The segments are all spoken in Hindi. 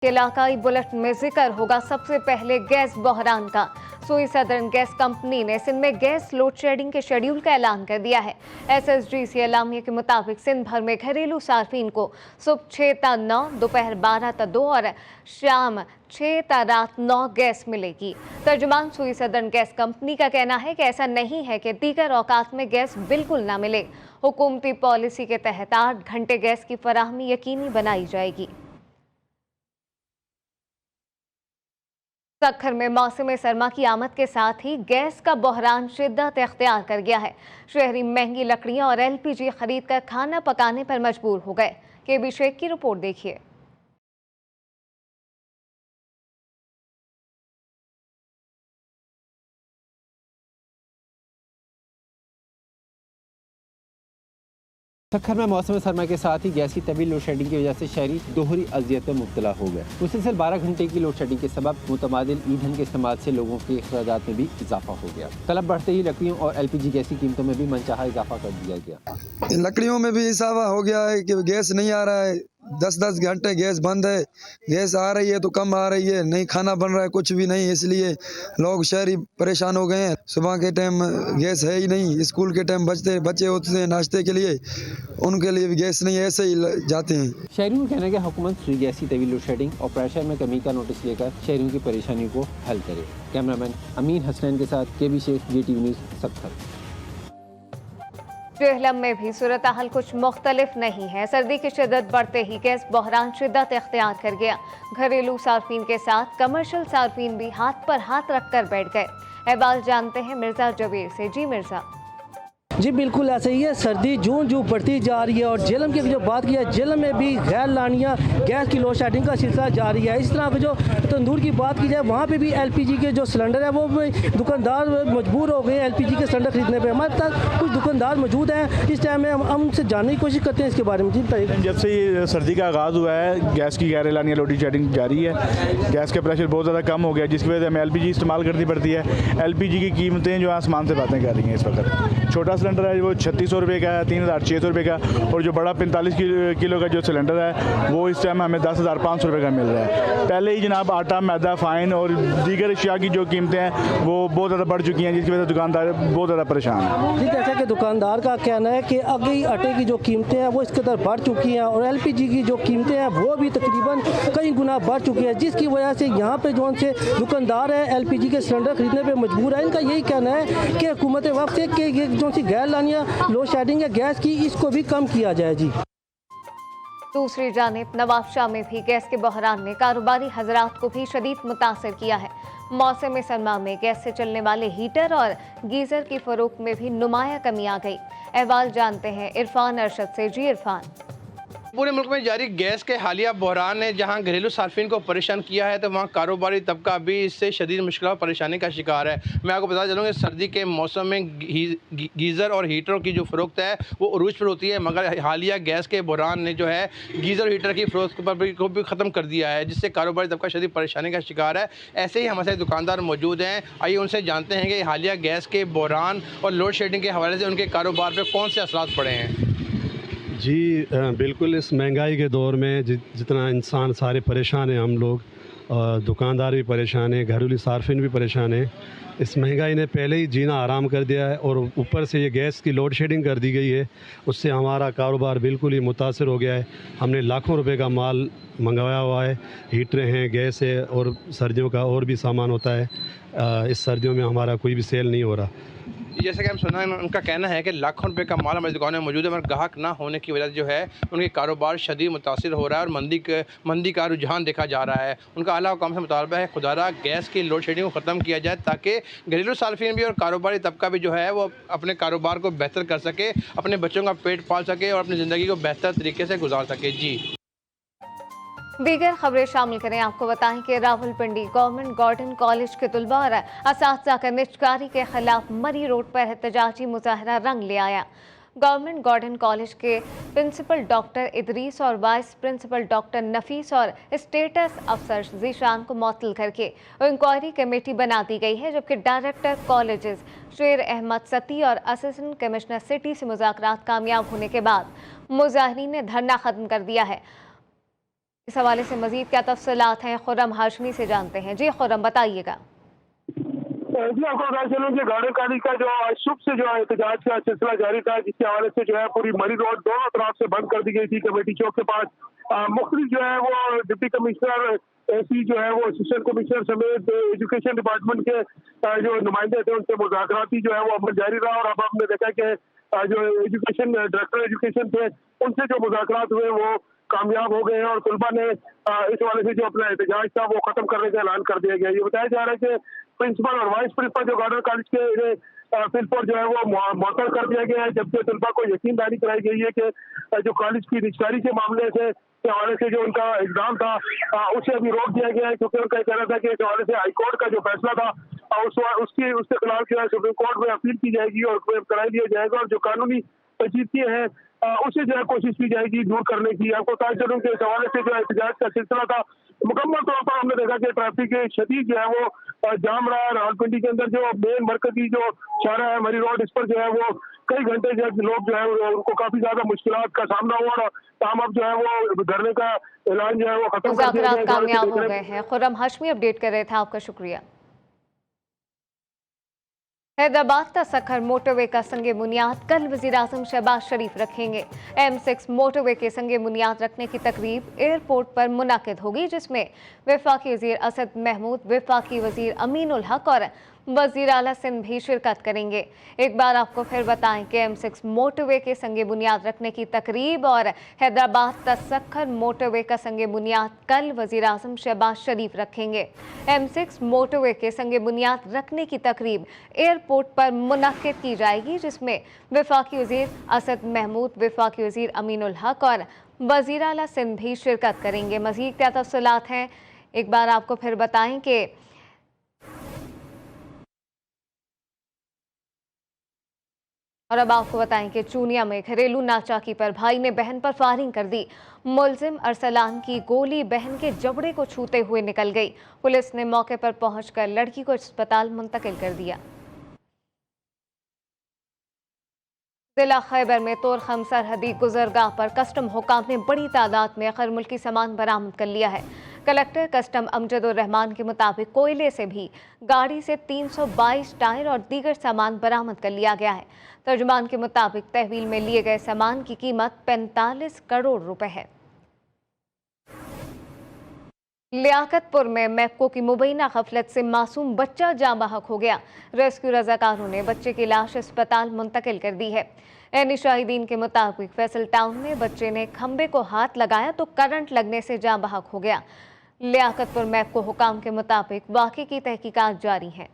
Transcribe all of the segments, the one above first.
इलाकाई बुलेटिन में जिक्र होगा सबसे पहले गैस बहरान का। सोई सदर्न गैस कंपनी ने सिंध में गैस लोड शेडिंग के शेड्यूल का ऐलान कर दिया है। SSGC एलामिया के मुताबिक सिंध भर में घरेलू सार्फिन को सुबह 6 ता 9, दोपहर 12 ता 2 और शाम 6 ता रात 9 गैस मिलेगी। तर्जुमान सोई सदर्न गैस कंपनी का कहना है कि ऐसा नहीं है कि दीगर औकात में गैस बिल्कुल ना मिले। हुकूमती पॉलिसी के तहत 8 घंटे गैस की फराहमी यकीनी बनाई जाएगी। सखर में मौसम सरमा की आमद के साथ ही गैस का बहरान शिद्दत इख्तियार कर गया है। शहरी महंगी लकड़ियां और LPG खरीद कर खाना पकाने पर मजबूर हो गए। KB शेख की रिपोर्ट देखिए। सखर में मौसम सरमा के साथ ही गैस की तवील लोड शेडिंग की वजह से शहरी दोहरी अजियत में मुब्तला हो गए। मुसलसल 12 घंटे की लोड शेडिंग के सबब मुतबादिल ईंधन के इस्तेमाल से लोगों के अखराजात में भी इजाफा हो गया। तलब बढ़ते ही लकड़ियों और LPG गैस की कीमतों में भी मनचाहा इजाफा कर दिया गया। लकड़ियों में भी इजाफा हो गया है कि गैस नहीं आ रहा है। 10-10 घंटे गैस बंद है। गैस आ रही है तो कम आ रही है, नहीं खाना बन रहा है, कुछ भी नहीं। इसलिए लोग शहरी परेशान हो गए हैं। सुबह के टाइम गैस है ही नहीं, स्कूल के टाइम बच्चे होते हैं नाश्ते के लिए, उनके लिए भी गैस नहीं, ऐसे ही जाते हैं। शहरियों का कहना है कि हुकूमत फ्री गैस की तवील लोड शेडिंग और प्रेशर में कमी का नोटिस लेकर शहरियों की परेशानियों को हल करे। कैमरामैन अमीन हसनैन के साथ KB शेख, GTV न्यूज़, सखर। जेहलम में भी सूरत हाल कुछ मुख्तलिफ नहीं है। सर्दी की शिद्दत बढ़ते ही गैस बहरान शिद्दत इख्तियार कर गया। घरेलू सार्फिन के साथ कमर्शियल सार्फिन भी हाथ पर हाथ रखकर बैठ गए। अहवाल जानते हैं मिर्जा जबीर से। जी मिर्जा। जी बिल्कुल ऐसे ही है। सर्दी जूं जूं बढ़ती जा रही है और जेलम की जो बात की है, जेलम में भी गैर लानिया गैस की लोड शेडिंग का सिलसिला जारी है। इस तरह पे जो तंदूर की बात की जाए, वहाँ पे भी LPG के जो सिलेंडर है वो दुकानदार मजबूर हो गए हैं LPG के सिलेंडर खरीदने पे। हमारे साथ कुछ दुकानदार मौजूद हैं, इस टाइम में हम उनसे जानने की कोशिश करते हैं इसके बारे में। जी बताइए। जब से ये सर्दी का आगाज़ हुआ है, गैस की गैर लानिया लोड शेडिंग जारी है। गैस का प्रेशर बहुत ज़्यादा कम हो गया, जिसकी वजह से हमें LPG इस्तेमाल करनी पड़ती है। LPG की कीमतें जो आसमान से बातें कर रही हैं इस वक्त। छोटा सिलेंडर है वो 3600 रुपये का है, 3600 रुपये का, और जो बड़ा 45 किलो का जो सिलेंडर है वो इस टाइम हमें 10,500 रुपये का मिल रहा है। पहले ही जनाब आटा, मैदा, फाइन और दीगर अशिया की जो कीमतें हैं वो बहुत ज़्यादा बढ़ चुकी हैं, जिसकी वजह से दुकानदार बहुत ज़्यादा परेशान हैं। जी जैसा कि दुकानदार का कहना है कि अभी आटे की जो कीमतें हैं वो इसके तरफ बढ़ चुकी हैं और LPG की जो कीमतें हैं वो भी तकरीबन कई गुना बढ़ चुकी है, जिसकी वजह से यहाँ पे जो से दुकानदार है LPG के सिलेंडर खरीदने पर मजबूर है। इनका यही कहना है कि हुकूमत वक्त से कि ये जो सी गैर लानिया लोड शेडिंग है गैस की, इसको भी कम किया जाए। जी दूसरी जानिब नवाबशाह में भी गैस के बहरान ने कारोबारी हजरात को भी शदीद मुतासर किया है। मौसम सरमा में गैस से चलने वाले हीटर और गीजर की फरोख्त में भी नुमाया कमी आ गई। अहवाल जानते हैं इरफान अरशद से। जी इरफान। पूरे मुल्क में जारी गैस के हालिया बहरान ने जहां घरेलू सार्फिन को परेशान किया है, तो वहां कारोबारी तबका भी इससे शदीद मुश्किल और परेशानी का शिकार है। मैं आपको बता चलूँ कि सर्दी के मौसम में गीज़र और हीटरों की जो फ़रोख्त है वो उरूज पर होती है, मगर हालिया गैस के बहरान ने जो है गीज़र और हीटर की फ़रोख्त पर को भी ख़त्म कर दिया है, जिससे कारोबारी तबका शदीद परेशानी का शिकार है। ऐसे ही हमारे दुकानदार मौजूद हैं, आइए उनसे जानते हैं कि हालिया गैस के बहरान और लोड शेडिंग के हवाले से उनके कारोबार पर कौन से असरात पड़े हैं। जी बिल्कुल, इस महंगाई के दौर में जितना इंसान सारे परेशान हैं, हम लोग दुकानदार भी परेशान हैं, घरेलू सार्फिन भी परेशान हैं। इस महंगाई ने पहले ही जीना आराम कर दिया है और ऊपर से ये गैस की लोड शेडिंग कर दी गई है, उससे हमारा कारोबार बिल्कुल ही मुतासर हो गया है। हमने लाखों रुपए का माल मंगवाया हुआ है, हीटरें हैं, गैस है और सर्दियों का और भी सामान होता है। इस सर्दियों में हमारा कोई भी सेल नहीं हो रहा। जैसे कि हम सुना है, उनका कहना है कि लाखों रुपए का माल हमारी दुकान में मौजूद है, मगर ग्राहक ना होने की वजह से जो है उनके कारोबार शदीद मुतासिर हो रहा है और मंदी का रुझान देखा जा रहा है। उनका आला हुकाम से मुतालबा है खुदारा गैस की लोड शेडिंग को ख़त्म किया जाए, ताकि घरेलू सार्फिन भी और कारोबारी तबका भी जो है वो अपने कारोबार को बेहतर कर सके, अपने बच्चों का पेट पाल सके और अपनी ज़िंदगी को बेहतर तरीके से गुजार सके। जी दीगर खबरें शामिल करें। आपको बताएं कि रावलपिंडी गवर्नमेंट गार्डन कॉलेज के तलबा और असातिज़ा का निजकारी के खिलाफ मरी रोड पर एहतजाजी मुजाहरा रंग ले आया। गवर्नमेंट गार्डन कॉलेज के प्रिंसिपल डॉक्टर इदरीस और वाइस प्रिंसिपल डॉक्टर नफीस और स्टेटस अफसर जीशान को मुअत्तल करके इंक्वायरी कमेटी बना दी गई है, जबकि डायरेक्टर कॉलेजेस शेर अहमद सती और असिस्टेंट कमिश्नर सिटी से मुज़ाकरात कामयाब होने के बाद मुजाहिरीन ने धरना ख़त्म कर दिया है। इस हवाले से मजीद क्या तफसीलात हैं, खुर्रम हाशमी से जानते हैं। जी खुर्रम, बताइएगा। जी आपको बता चलूं कि गार्डन कॉलेज का जो आज सुबह से जो है एहतजाज का सिलसिला जारी था, जिसके हवाले से जो है पूरी मरी रोड दोनों तरफ से बंद कर दी गई थी। कमेटी चौक के पास मुख्तलिफ जो है वो डिप्टी कमिश्नर, एसी जो है वो असिस्टेंट कमिश्नर समेत एजुकेशन डिपार्टमेंट के जो नुमाइंदे थे उनसे मुज़ाकराती जो है वो अमल जारी रहा। और अब हमने देखा कि जो एजुकेशन डायरेक्टर एजुकेशन थे उनसे जो मुज़ाकरात हुए वो कामयाब हो गए हैं और तलबा ने इस हवाले से जो अपना एहतजाज था वो खत्म करने का ऐलान कर दिया गया। ये बताया जा रहा है कि प्रिंसिपल और वाइस प्रिंसिपल जो गार्डन कॉलेज के फिल पर जो है वो मुअत्तल कर दिया गया है, जबकि तलबा को यकीनदारी कराई गई है कि जो कॉलेज की रिश्तेदारी के मामले से के हवाले से जो उनका एग्जाम था उसे अभी रोक दिया गया है, क्योंकि उनका कहना था कि इस हवाले से हाईकोर्ट का जो फैसला था उसके खिलाफ जो है सुप्रीम कोर्ट में अपील की जाएगी और कराई दिया जाएगा और जो कानूनी पेचीदगियां हैं उसे जो है कोशिश की जाएगी दूर करने की। आपको बता चलूं कि इस हवाले से जो एहतजाज का सिलसिला था मुकम्मल तौर पर हमने देखा कि ट्रैफिक शदीद जो है वो जाम रहा है। रावलपिंडी के अंदर जो मेन मरकजी जो शारा है मरी रोड, इस पर जो है वो कई घंटे जो लोग जो है उनको काफी ज्यादा मुश्किलात का सामना हुआ और काम अब जो है वो धरने का ऐलान जो है वो खत्म कर दिया मुज़ाकरात कामयाब हो गए हैं। खुर्रम हाशमी अपडेट कर रहे थे, आपका शुक्रिया। हैदराबाद का सखर मोटरवे का संगे बुनियाद कल वज़ीर-ए-आज़म शहबाज शरीफ रखेंगे। M6 मोटरवे के संगे बुनियाद रखने की तकरीब एयरपोर्ट पर मुनाकिद होगी, जिसमें वफाकी वज़ीर असद महमूद, वफाकी वज़ीर अमीन उल हक और वज़ीर आला सिंध भी शिरकत करेंगे। एक बार आपको फिर बताएं कि M6 मोटरवे के संगे बुनियाद रखने की तकरीब और हैदराबाद का सखर मोटरवे का संगे बुनियाद कल वज़ीर-ए-आज़म शहबाज शरीफ रखेंगे। M6 मोटरवे के संगे बुनियाद रखने की तकरीब एयरपोर्ट पर मुनक्किद की जाएगी, जिसमें वफाकी वज़ीर असद महमूद, वफाकी वज़ीर अमीन उल हक और वज़ीर आला सिंध भी शिरकत करेंगे। मज़ीद क्या तफ़सीलात हैं, एक बार आपको फिर बताएं कि और अब आपको बताएं कि चूनिया में घरेलू नाचाकी पर भाई ने बहन पर फायरिंग कर दी। मुलजिम अरसलान की गोली बहन के जबड़े को छूते हुए निकल गई। पुलिस ने मौके पर पहुंचकर लड़की को अस्पताल मुंतकिल कर दिया। जिला खैबर में तोरखम सरहदी गुजरगाह पर कस्टम हुकाम ने बड़ी तादाद में गैर मुल्की सामान बरामद कर लिया है। कलेक्टर कस्टम अमजदुर रहमान के मुताबिक कोयले से भी गाड़ी से 322 टायर और दीगर सामान बरामद कर लिया गया है। तर्जुमान के मुताबिक तहवील में लिए गए सामान की कीमत 45 करोड़ रुपए है। लियाकतपुर में मैप्को की मुबैना गफलत से मासूम बच्चा जाँ बहक हो गया। रेस्क्यू रजाकारों ने बच्चे की लाश अस्पताल मुंतकिल कर दी है। एनी शाहिदीन के मुताबिक फैसल टाउन में बच्चे ने खंबे को हाथ लगाया तो करंट लगने से जाँ बहक हो गया। लियाकतपुर मैप्को हुकाम के मुताबिक वाक़े की तहकीकात जारी है।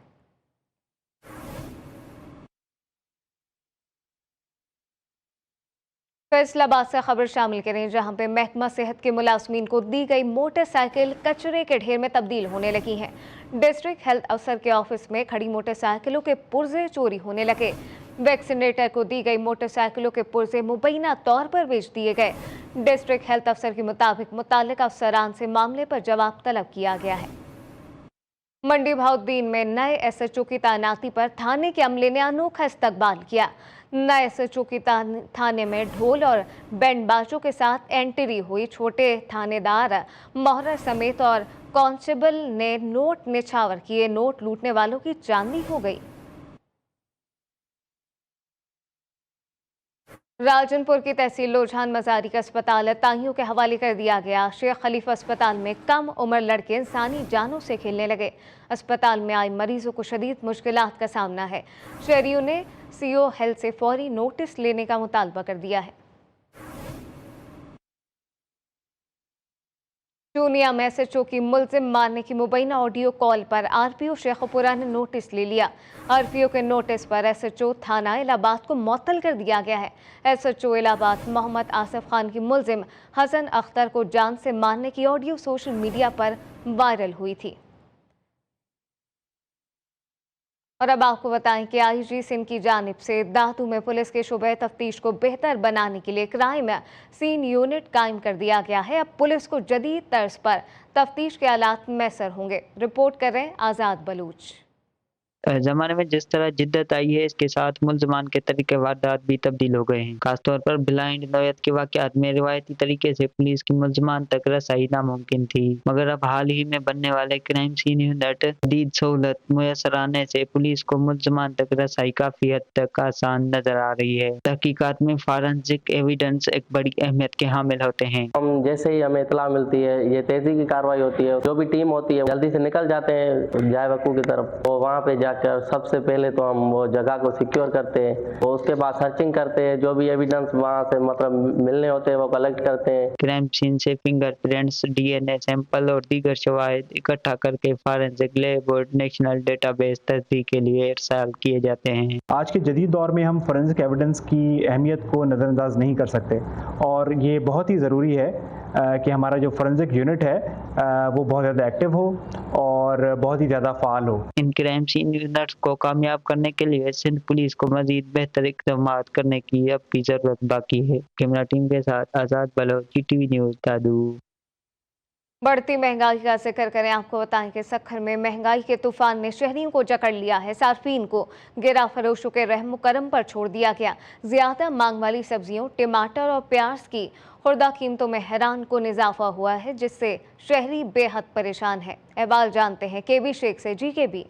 फैसलाबाद से खबर शामिल करें, जहां पे महकमा सेहत के मुलाजमीन को दी गई मोटरसाइकिल कचरे के ढेर में तब्दील होने लगी हैं। डिस्ट्रिक्ट हेल्थ अफसर के ऑफिस में खड़ी मोटरसाइकिलों के पुर्जे चोरी होने लगे। वैक्सीनेटर को दी गई मोटरसाइकिलों के पुर्जे मुबैना तौर पर बेच दिए गए। डिस्ट्रिक्ट हेल्थ अफसर के मुताबिक मुताल्लिका अफसरान से मामले पर जवाब तलब किया गया है। मंडी बहाउद्दीन में नए SHO की तैनाती पर थाने के अमले ने अनोखा इस्तकबाल किया। नए SHO की थाने में ढोल और बैंड बाजों के साथ एंट्री हुई। छोटे थानेदार मोहरा समेत और कांस्टेबल ने नोट निछावर किए। नोट लूटने वालों की चांदी हो गई। राजनपुर की तहसील लोझान मजारी का अस्पताल ताइयों के हवाले कर दिया गया। शेख खलीफा अस्पताल में कम उम्र लड़के इंसानी जानों से खेलने लगे। अस्पताल में आए मरीजों को शदीद मुश्किलात का सामना है। शहरियों ने CO हेल्थ से फौरी नोटिस लेने का मुतालबा कर दिया है। चूनिया में SHO की मुलजिम मारने की मुबैना ऑडियो कॉल पर RPO शेखपुरा ने नोटिस ले लिया। RPO के नोटिस पर SHO थाना इलाहाबाद को मुअत्तल कर दिया गया है। SHO इलाहाबाद मोहम्मद आसिफ खान की मुलजिम हसन अख्तर को जान से मारने की ऑडियो सोशल मीडिया पर वायरल हुई थी। और अब आपको बताएं कि IG सिंध की जानिब से दादू में पुलिस के शुबे तफ्तीश को बेहतर बनाने के लिए क्राइम सीन यूनिट कायम कर दिया गया है। अब पुलिस को जदीद तर्ज पर तफ्तीश के आलात मैसर होंगे। रिपोर्ट कर रहे हैं आज़ाद बलूच। जमाने में जिस तरह जिद्दत आई है, इसके साथ मुलजमान के तरीके वारदात भी तब्दील हो गए हैं। खासतौर पर ब्लाइंड नौयत के वाकयात में रिवायती तरीके से पुलिस की मुलजमान तक रसाई नामुमकिन थी, मगर अब हाल ही में बनने वाले क्राइम सीन यूनिट जदीद सहूलत मुयसर आने से पुलिस को मुलजमान तक रसाई काफी हद तक आसान नजर आ रही है। तहकीकात में फॉरेंसिक एविडेंस एक बड़ी अहमियत के हामिल होते हैं। हम जैसे ही हमें इतला मिलती है, ये तेजी की कार्रवाई होती है, जो भी टीम होती है जल्दी से निकल जाते हैं जाए वकू की तरफ। तो वहाँ पे जाकर सबसे पहले तो हम वो जगह को सिक्योर करते हैं, तो उसके बाद सर्चिंग करते हैं, जो भी एविडेंस वहाँ से मतलब मिलने होते हैं वो कलेक्ट करते हैं। क्राइम सीन से फिंगरप्रिंट्स, डीएनए सैंपल और दीगर शवाहिद इकट्ठा करके फॉरेंसिक लैब और नेशनल डेटाबेस तस्दीक के लिए इरसाल किए जाते हैं। आज के जदीद दौर में हम फॉरेंसिक एविडेंस की अहमियत को नज़रअंदाज नहीं कर सकते और ये बहुत ही ज़रूरी है कि हमारा जो फॉरेंसिक यूनिट है वो बहुत ज़्यादा एक्टिव हो और बहुत ही ज़्यादा फ़ाल हो। इन क्राइम सीन यूनिट्स को कामयाब करने के लिए सिंध पुलिस को मजीद बेहतर इक़दाम करने की अब भी ज़रूरत बाकी है। कैमरा टीम के साथ आज़ाद बलोच, GTV न्यूज़, दादू। बढ़ती महंगाई का जिक्र करें, आपको बताएं कि सखर में महंगाई के तूफान ने शहरियों को जकड़ लिया है। सार्फिन को गिरा फरोशों के रहम करम पर छोड़ दिया गया। ज्यादा मांग वाली सब्जियों, टमाटर और प्याज की खुर्दा कीमतों में हैरान कुन इजाफा हुआ है, जिससे शहरी बेहद परेशान है। अहवाल जानते हैं केबी शेख से। GKB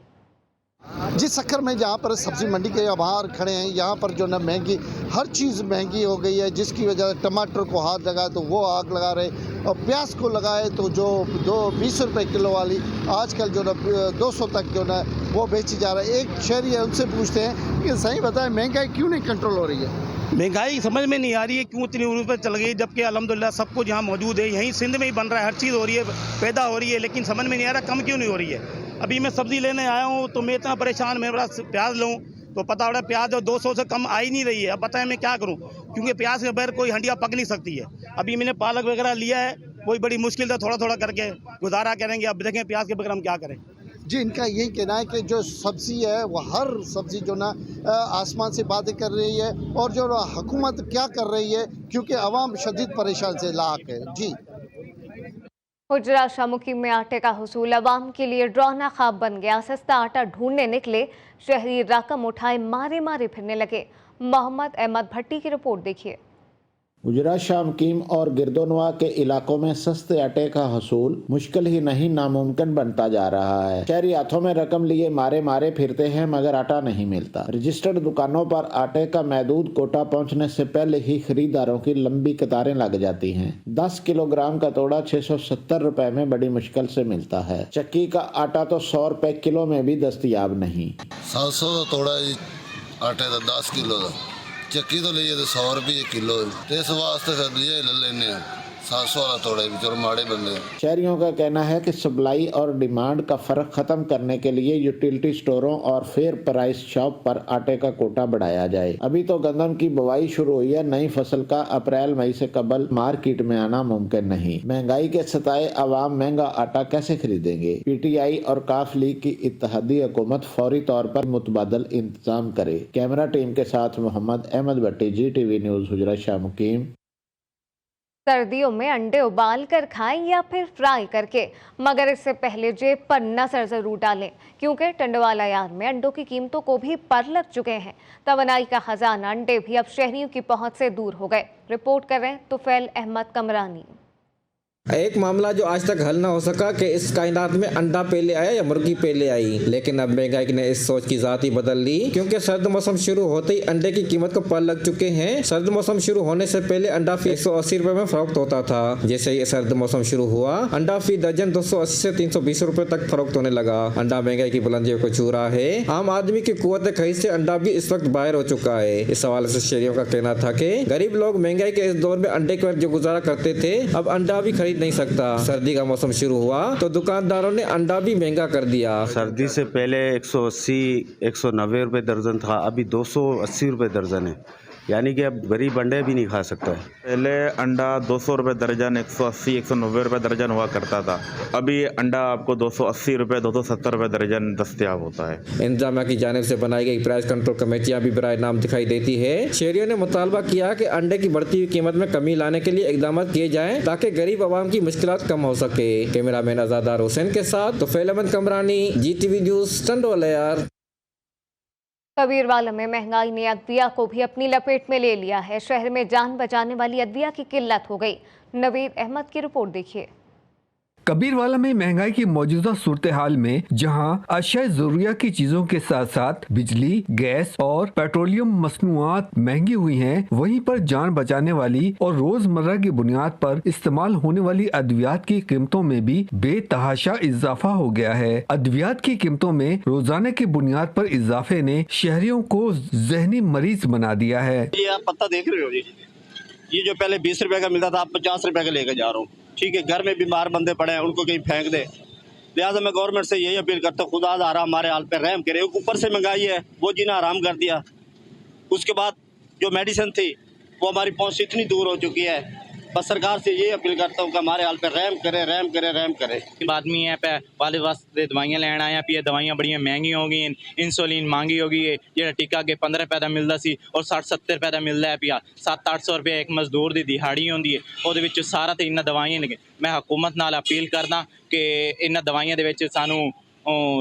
जिस सखर में जहाँ पर सब्जी मंडी के बाहर खड़े हैं, यहाँ पर जो ना महंगी हर चीज़ महंगी हो गई है, जिसकी वजह से टमाटर को हाथ लगाए तो वो आग लगा रहे और प्याज को लगाए तो जो 20 रुपये किलो वाली आजकल जो ना 200 तक जो ना वो बेची जा रहा है। एक शहरी है, उनसे पूछते हैं कि सही बताएं महंगाई क्यों नहीं कंट्रोल हो रही है। महंगाई समझ में नहीं आ रही है क्यों इतनी उरूज पर चल गई, जबकि अल्हम्दुलिल्लाह सब कुछ यहाँ मौजूद है। यहीं सिंध में ही बन रहा है, हर चीज़ हो रही है, पैदा हो रही है, लेकिन समझ में नहीं आ रहा कम क्यों नहीं हो रही है। अभी मैं सब्जी लेने आया हूँ तो मैं इतना परेशान, मेरे पास प्याज लूँ तो पता पड़ा प्याज 200 से कम आ ही नहीं रही है। अब बताएं मैं क्या करूँ, क्योंकि प्याज के बगैर कोई हंडिया पक नहीं सकती है। अभी मैंने पालक वगैरह लिया है, कोई बड़ी मुश्किल से थोड़ा थोड़ा करके गुजारा करेंगे। अब देखें प्याज के बगैर हम क्या करें। जी, इनका यही कहना है कि जो सब्जी है वो हर सब्जी जो ना आसमान से बातें कर रही है और जो हुकूमत क्या कर रही है, क्योंकि अवाम शदीद परेशान से लाक है। जी, हुजरा शामुकीम में आटे का हुसूल अवाम के लिए डरावना ख्वाब बन गया। सस्ता आटा ढूंढने निकले शहरी रकम उठाए मारे मारे फिरने लगे। मोहम्मद अहमद भट्टी की रिपोर्ट देखिए। गुजरात शामकीम और गिरदोनवा के इलाकों में सस्ते आटे का हसूल मुश्किल ही नहीं नामुमकिन बनता जा रहा है। शहरी हाथों में रकम लिए मारे मारे फिरते हैं, मगर आटा नहीं मिलता। रजिस्टर्ड दुकानों पर आटे का महदूद कोटा पहुंचने से पहले ही खरीदारों की लंबी कतारें लग जाती हैं। 10 किलोग्राम का तोड़ा 670 रुपए में बड़ी मुश्किल से मिलता है। चक्की का आटा तो 100 रुपए किलो में भी दस्तयाब नहीं। 700 का तोड़ा आटे का 10 किलो का, चक्की तो लीजिए तो 100 रुपये किलो है। इस वास्ते फिर लिए ले लेने 700 वाला तोड़ा भी चलो माड़े बंदे। शहरियों का कहना है कि सप्लाई और डिमांड का फर्क खत्म करने के लिए यूटिलिटी स्टोरों और फेयर प्राइस शॉप पर आटे का कोटा बढ़ाया जाए। अभी तो गंदम की बुवाई शुरू हुई है, नई फसल का अप्रैल मई से कबल मार्केट में आना मुमकिन नहीं। महंगाई के सताए अवाम महंगा आटा कैसे खरीदेंगे। PTI और काफ लीग की इत्तेहादी हुकूमत फौरी तौर पर मुतबादल इंतजाम करे। कैमरा टीम के साथ मोहम्मद अहमद भट्टी, GTV न्यूज़, हुजरा शामुकीम। सर्दियों में अंडे उबाल कर खाएं या फिर फ्राई करके, मगर इससे पहले जेब पर नजर जरूर डालें, क्योंकि टंडवाला यार में अंडों की कीमतों को भी पर लग चुके हैं। तवानाई का खजाना अंडे भी अब शहरियों की पहुंच से दूर हो गए। रिपोर्ट कर रहे हैं तुफैल अहमद कमरानी। एक मामला जो आज तक हल ना हो सका कि इस कायनात में अंडा पहले आया या मुर्गी पहले आई, लेकिन अब महंगाई ने इस सोच की जात ही बदल ली, क्योंकि सर्द मौसम शुरू होते ही अंडे की कीमत को पर लग चुके हैं। सर्द मौसम शुरू होने से पहले अंडा फी 180 रुपए में फरोख्त होता था। जैसे ही सर्द मौसम शुरू हुआ, अंडा फी दर्जन 280 से 320 रुपए तक फरोख्त होने लगा। अंडा महंगाई की बुलंदियों को छू रहा है। आम आदमी की कुव्वत खरीद से अंडा भी इस वक्त बाहर हो चुका है। इस हवाले से शहरियों का कहना था कि गरीब लोग महंगाई के इस दौर में अंडे के जो गुजारा करते थे, अब अंडा भी खरीद नहीं सकता। सर्दी का मौसम शुरू हुआ तो दुकानदारों ने अंडा भी महंगा कर दिया। सर्दी से पहले 180-190 रुपए दर्जन था, अभी 280 रुपए दर्जन है, यानी कि अब गरीब अंडे भी नहीं खा सकता है। पहले अंडा 200 रुपए दर्जन, 180-190 रुपए दर्जन हुआ करता था, अभी अंडा आपको 280 रुपए 270 रुपए दर्जन दस्तयाब होता है। इंतजामिया की जानिब से बनाई गई प्राइस कंट्रोल कमेटियां भी बराए नाम दिखाई देती है। शहरियों ने मुतालबा किया कि अंडे की बढ़ती हुई कीमत में कमी लाने के लिए इकदाम किए जाएं, ताकि गरीब आवाम की मुश्किलात कम हो सके। कैमरामैन आजादार हुसैन के साथ तुफैल अहमद कमरानी, GTV न्यूज़, टंडवाला यार। कबीरवाला में महंगाई ने अदविया को भी अपनी लपेट में ले लिया है। शहर में जान बचाने वाली अदविया की किल्लत हो गई। नवीद अहमद की रिपोर्ट देखिए। कबीरवाला में महंगाई की मौजूदा सूरत हाल में जहां अशिया जरूरिया की चीजों के साथ साथ बिजली, गैस और पेट्रोलियम मसनूआत महंगी हुई हैं, वहीं पर जान बचाने वाली और रोजमर्रा की बुनियाद पर इस्तेमाल होने वाली अद्वियात की कीमतों में भी बेतहाशा इजाफा हो गया है। अद्वियात की कीमतों में रोजाना की बुनियाद पर इजाफे ने शहरियों को जहनी मरीज बना दिया है। ये आप पत्ता देख रहे हो जी, ये जो पहले 20 रुपए का मिलता था, आप 50 रुपए का लेकर जा रहा हूँ। ठीक है, घर में बीमार बंदे पड़े हैं, उनको कहीं फेंक दे। लिहाजा मैं गवर्नमेंट से यही अपील करता हूँ, खुदा ताला हमारे हाल पे रहम करे। ऊपर से महंगाई है, वो जीना हराम कर दिया। उसके बाद जो मेडिसिन थी वो हमारी पहुँच से इतनी दूर हो चुकी है। बस सरकार से ये अपील करता हूँ कि हमारे हाल पे रहम करे, रहम करे, रहम करे। आदमी है पे वाले वास्ते दवाइयां लेना आया, भी दवाइयां बड़ियां महंगी हो गई, इंसुलिन महंगी हो गई है। जो टीका के 15 रुपए का मिलता सी और 60-70 रुपए का मिलता है पिया। 700-800 रुपए एक मजदूर की दिहाड़ी होती है, ਉਹਦੇ ਵਿੱਚ ਸਾਰਾ ਤੇ ਇਹਨਾਂ ਦਵਾਈਆਂ ਨੇ। मैं हुकूमत नाल अपील करदा कि ਇਹਨਾਂ ਦਵਾਈਆਂ ਦੇ ਵਿੱਚ ਸਾਨੂੰ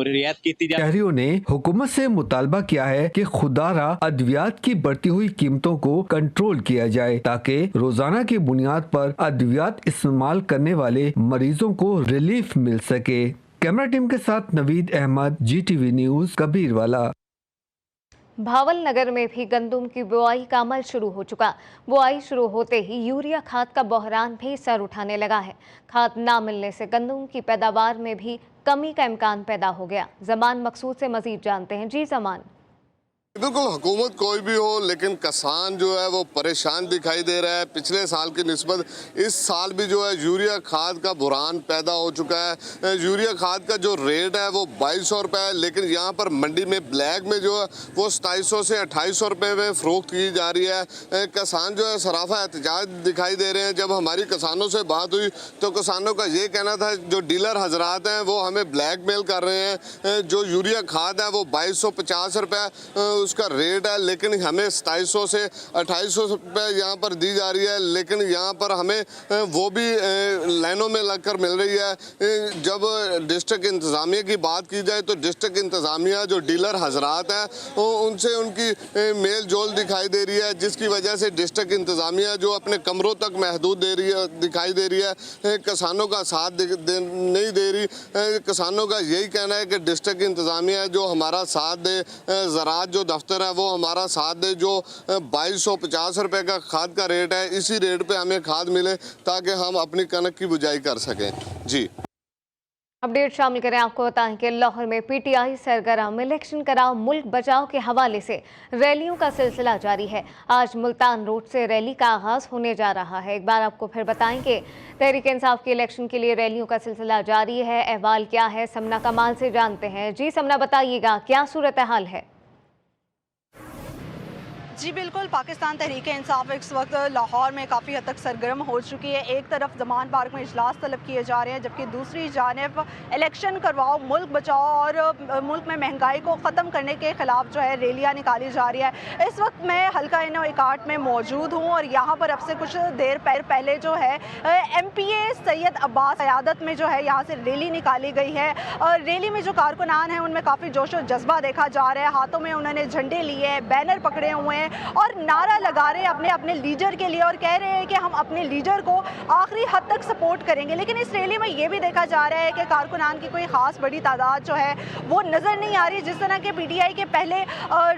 रियायत की जाए। शहरियों ने हुकूमत से मुतालबा किया है कि खुदारा अद्वियात की बढ़ती हुई कीमतों को कंट्रोल किया जाए ताकि रोजाना की बुनियाद पर अद्वियात इस्तेमाल करने वाले मरीजों को रिलीफ मिल सके। कैमरा टीम के साथ नवीद अहमद, GTV न्यूज, कबीरवाला। भावल नगर में भी गंदम की बुआई का अमल शुरू हो चुका। बुआई शुरू होते ही यूरिया खाद का बहरान भी सर उठाने लगा है। खाद ना मिलने से गंदम की पैदावार में भी कमी का इम्कान पैदा हो गया। जमान मकसूद से मजीद जानते हैं। जी जमान। बिल्कुल, हुकूमत कोई भी हो लेकिन किसान जो है वो परेशान दिखाई दे रहा है। पिछले साल की निस्बत इस साल भी जो है यूरिया खाद का बुरान पैदा हो चुका है। यूरिया खाद का जो रेट है वो 2200 रुपये है, लेकिन यहाँ पर मंडी में ब्लैक में जो है वो 2700 से 2800 रुपये में फ़रोख्त की जा रही है। किसान जो है सराफा एहतजाज दिखाई दे रहे हैं। जब हमारी किसानों से बात हुई तो किसानों का ये कहना था जो डीलर हजरात हैं वो हमें ब्लैक मेल कर रहे हैं। जो यूरिया खाद है वो 2250 रुपये उसका रेट है, लेकिन हमें 2700 से 2800 रुपये यहाँ पर दी जा रही है, लेकिन यहाँ पर हमें वो भी लाइनों में लगकर मिल रही है। जब डिस्ट्रिक्ट इंतज़ामिया की बात की जाए तो डिस्ट्रिक्ट इंतज़ामिया जो डीलर हजरात हैं उनसे उनकी मेल जोल दिखाई दे रही है, जिसकी वजह से डिस्ट्रिक्ट इंतज़ामिया जो अपने कमरों तक महदूद दिखाई दे रही है, किसानों का साथ नहीं दे रही। किसानों का यही कहना है कि डिस्ट्रिक्ट इंतज़ामिया जो हमारा साथ दे, ज़राअत जो दफ्तर है वो हमारा साथ दे। जो 2250 रुपये का खाद का रेट है, इसी रेट पे हमें खाद मिले ताकि हम अपनी कनक की बुझाई कर सकें। जी अपडेट शामिल करें। आपको बताएं कि लाहौर में PTI सरगर्म इलेक्शन कराओ मुल्क बचाओ के हवाले से रैलियों का सिलसिला जारी है। आज मुल्तान रोड से रैली का आगाज होने जा रहा है। एक बार आपको फिर बताएं कि तहरीक इंसाफ के इलेक्शन के लिए रैलियों का सिलसिला जारी है। अहवाल क्या है, समना कमाल से जानते हैं। जी समना, बताइएगा क्या सूरत हाल है? जी बिल्कुल, पाकिस्तान तहरीक इंसाफ इस वक्त लाहौर में काफ़ी हद तक सरगर्म हो चुकी है। एक तरफ जमान पार्क में इजलास तलब किए जा रहे हैं, जबकि दूसरी जानिब इलेक्शन करवाओ मुल्क बचाओ और मुल्क में महंगाई को ख़त्म करने के ख़िलाफ़ जो है रैलियाँ निकाली जा रही है। इस वक्त मैं हल्का इनो इकाट में मौजूद हूँ और यहाँ पर अब से कुछ देर पहले जो है MPA सैयद अब्बास क़यादत में जो है यहाँ से रैली निकाली गई है। और रैली में जो कारकुनान हैं उनमें काफ़ी जोश और जज्बा देखा जा रहा है। हाथों में उन्होंने झंडे लिए हैं, बैनर पकड़े हुए हैं और नारा लगा रहे हैं अपने लीडर के लिए और कह रहे हैं कि हम अपने लीडर को आखिरी हद तक सपोर्ट करेंगे। लेकिन इस रैली में ये भी देखा जा रहा है कि कारकुनान की कोई ख़ास बड़ी तादाद जो है वो नज़र नहीं आ रही, जिस तरह के PTI के पहले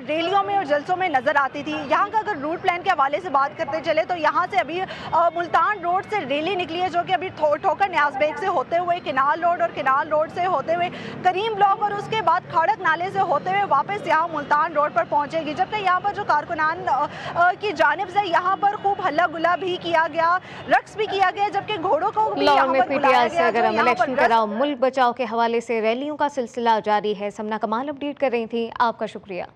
रैलियों में और जलसों में नज़र आती थी। यहाँ का अगर रूट प्लान के हवाले से बात करते चले तो यहाँ से अभी मुल्तान रोड से रैली निकली है, जो कि अभी ठोकर न्याज बेग से होते हुए किनाल रोड और किनाल रोड से होते हुए करीम ब्लॉक और उसके बाद खाड़क नाले से होते हुए वापस यहाँ मुल्तान रोड पर पहुँचेगी। जबकि यहाँ पर जो कारकुनान की जानिब से यहाँ पर खूब हल्ला गुल्ला भी किया गया, रक्स भी किया गया, जबकि घोड़ों को भी लाहौर में बुलाया PTI सरगर्म इलेक्शन कराओ मुल्क बचाओ के हवाले से रैलियों का सिलसिला जारी है। समना कमाल अपडेट कर रही थी, आपका शुक्रिया।